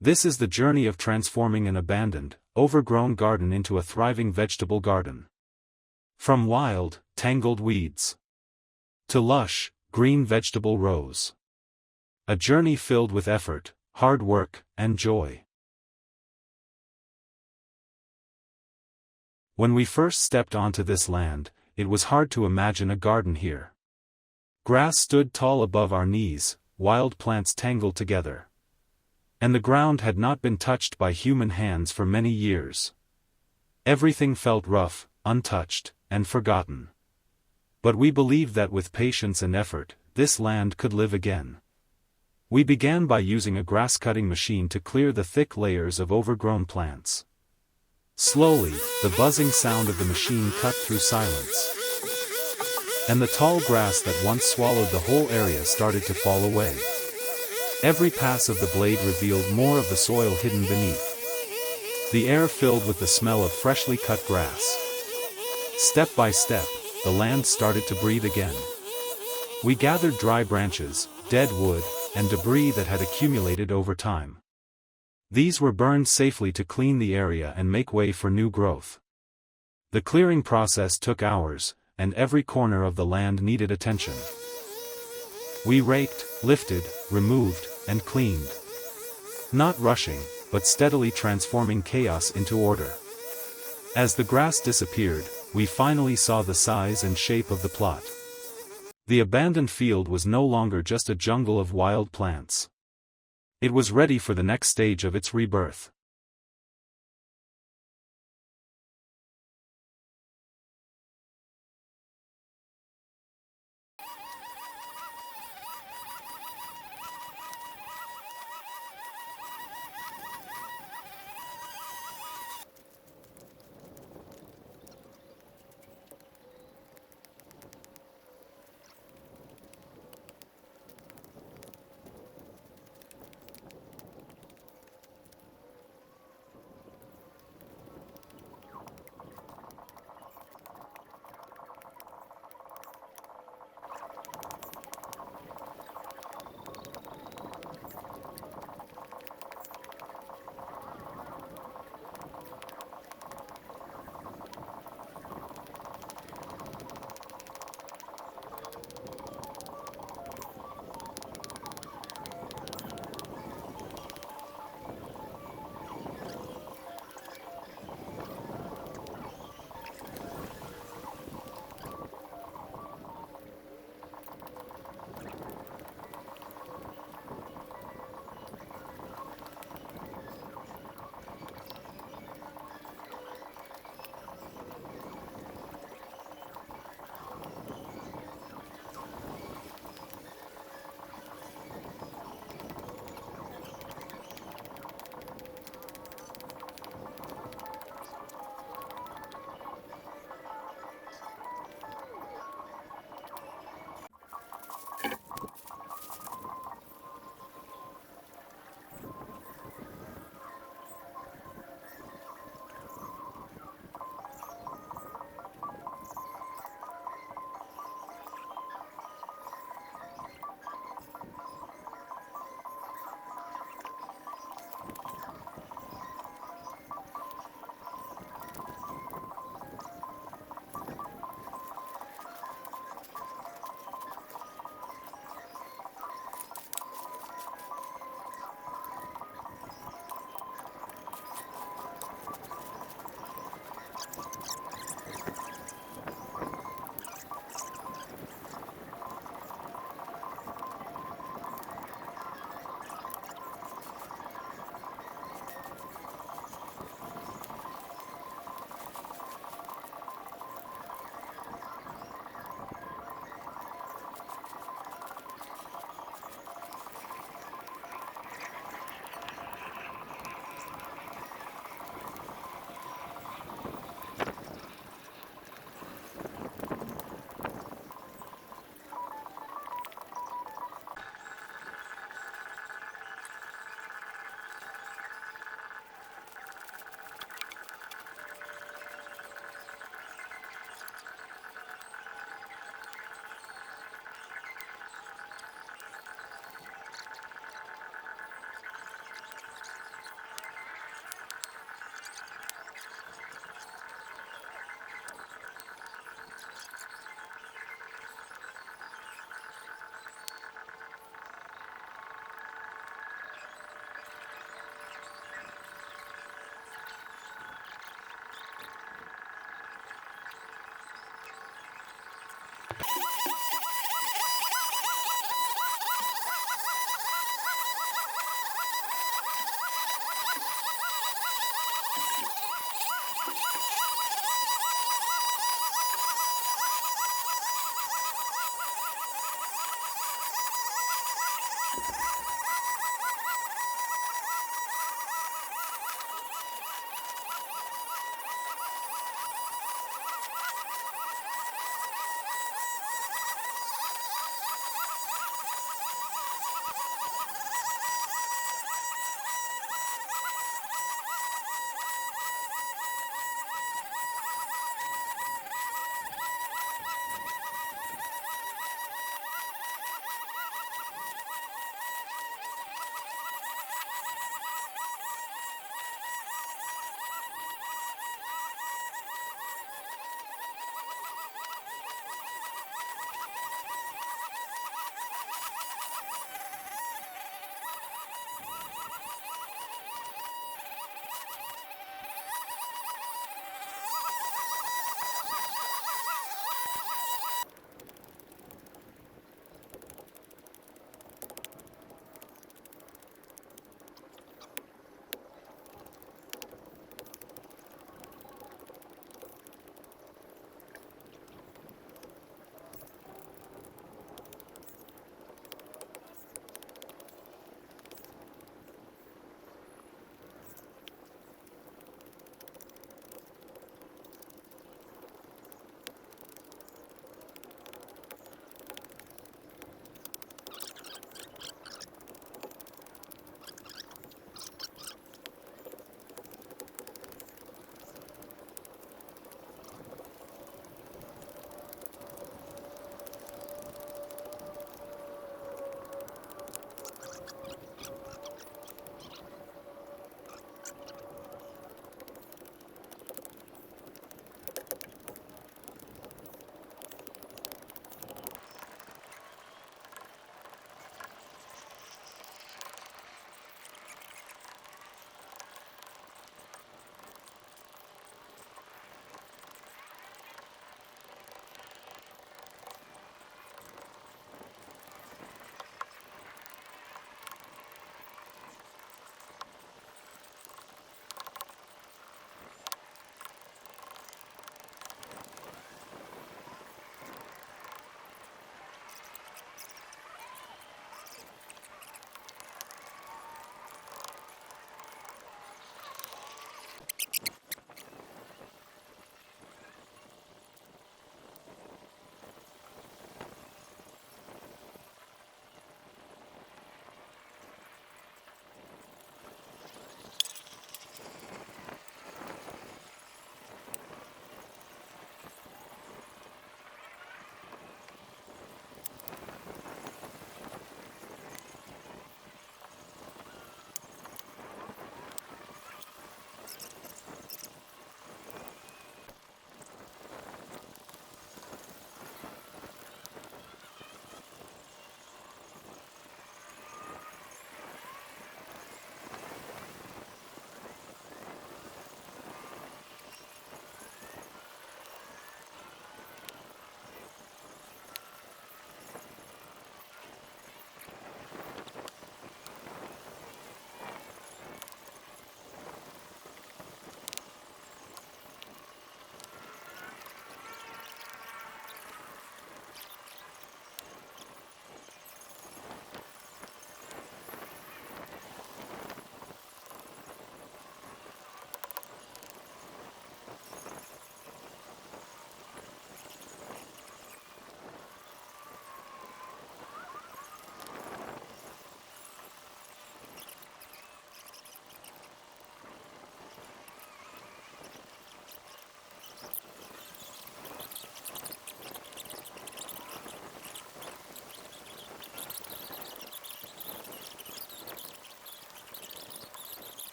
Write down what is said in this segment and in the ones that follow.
This is the journey of transforming an abandoned, overgrown garden into a thriving vegetable garden. From wild, tangled weeds to lush, green vegetable rows. A journey filled with effort, hard work, and joy. When we first stepped onto this land, it was hard to imagine a garden here. Grass stood tall above our knees, wild plants tangled together. And the ground had not been touched by human hands for many years. Everything felt rough, untouched, and forgotten. But we believed that with patience and effort, this land could live again. We began by using a grass-cutting machine to clear the thick layers of overgrown plants. Slowly, the buzzing sound of the machine cut through silence. And the tall grass that once swallowed the whole area started to fall away. Every pass of the blade revealed more of the soil hidden beneath. The air filled with the smell of freshly cut grass. Step by step, the land started to breathe again. We gathered dry branches, dead wood, and debris that had accumulated over time. These were burned safely to clean the area and make way for new growth. The clearing process took hours, and every corner of the land needed attention. We raked, lifted, removed, and cleaned. Not rushing, but steadily transforming chaos into order. As the grass disappeared, we finally saw the size and shape of the plot. The abandoned field was no longer just a jungle of wild plants. It was ready for the next stage of its rebirth.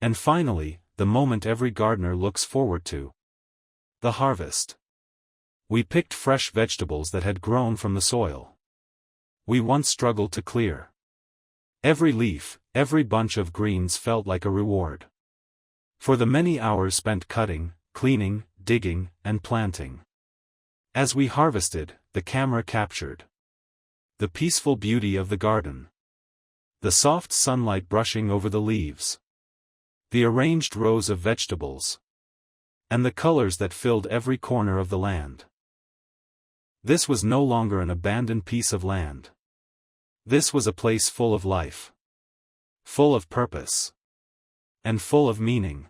And finally, the moment every gardener looks forward to. The harvest. We picked fresh vegetables that had grown from the soil we once struggled to clear. Every leaf, every bunch of greens felt like a reward. For the many hours spent cutting, cleaning, digging, and planting. As we harvested, the camera captured the peaceful beauty of the garden. The soft sunlight brushing over the leaves. The arranged rows of vegetables. And the colors that filled every corner of the land. This was no longer an abandoned piece of land. This was a place full of life. Full of purpose. And full of meaning.